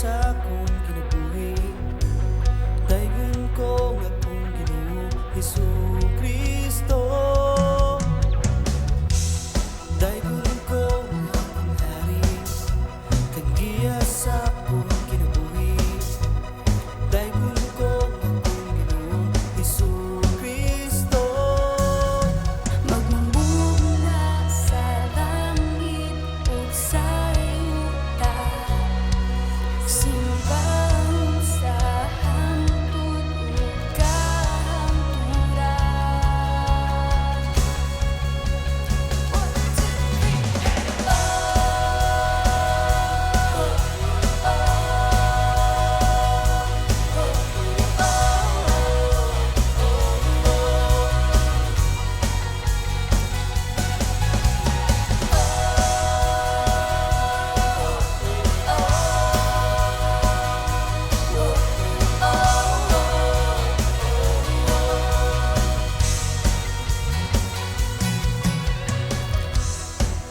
Sa akong kinabuhi, daygon ko nga akong Ginoo Jesucristo. Daygon ko nga akong Hari, tagiya sa akong kinabuhi, daygon ko nga akong Ginoo Jesucristo. Magmumula sa langit ug sa yuta, simbang sa hangtod ug kahangturan.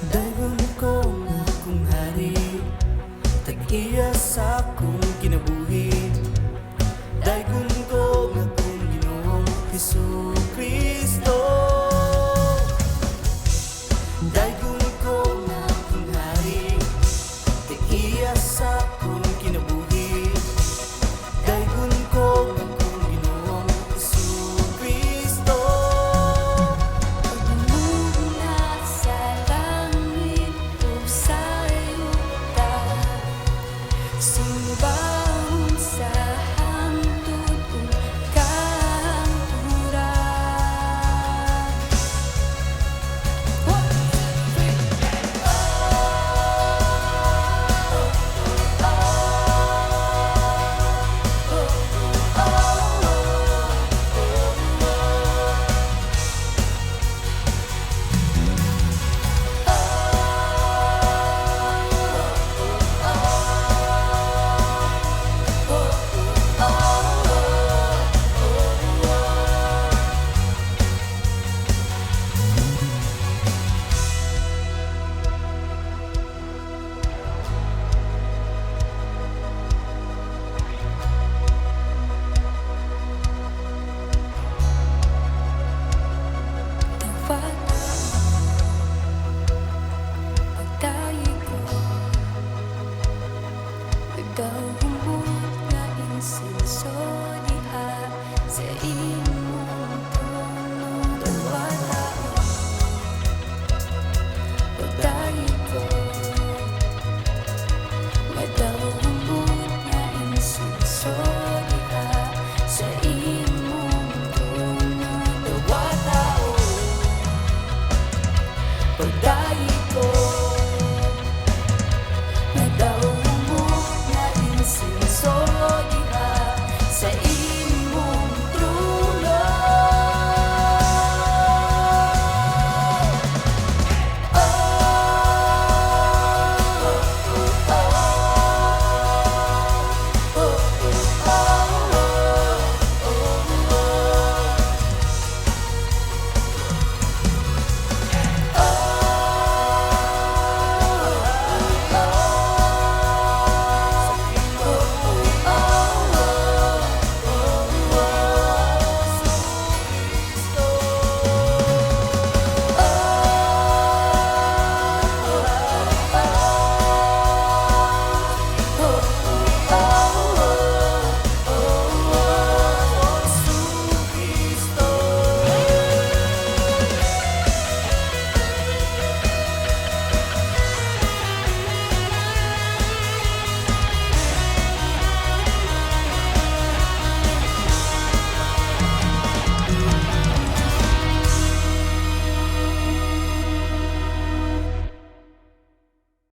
Daygon ko nga akong Hari, tag-iya sa akong kinabuhi, daygon ko nga akong Ginoong Jesucristo. Daygon ko nga akong Hari, tag-iya sa akong kinabuhi, daygon ko nga akong Ginoong Jesucristo. Magmumula sa langit ug sa yuta, simbang sa hangtod ug kahangturan. Pagdahumot nga insenso diha sa imong trono, dawatao. Pagdayo ko, madahumot nga insenso diha sa imong trono, dawatao. Pagdayo ko.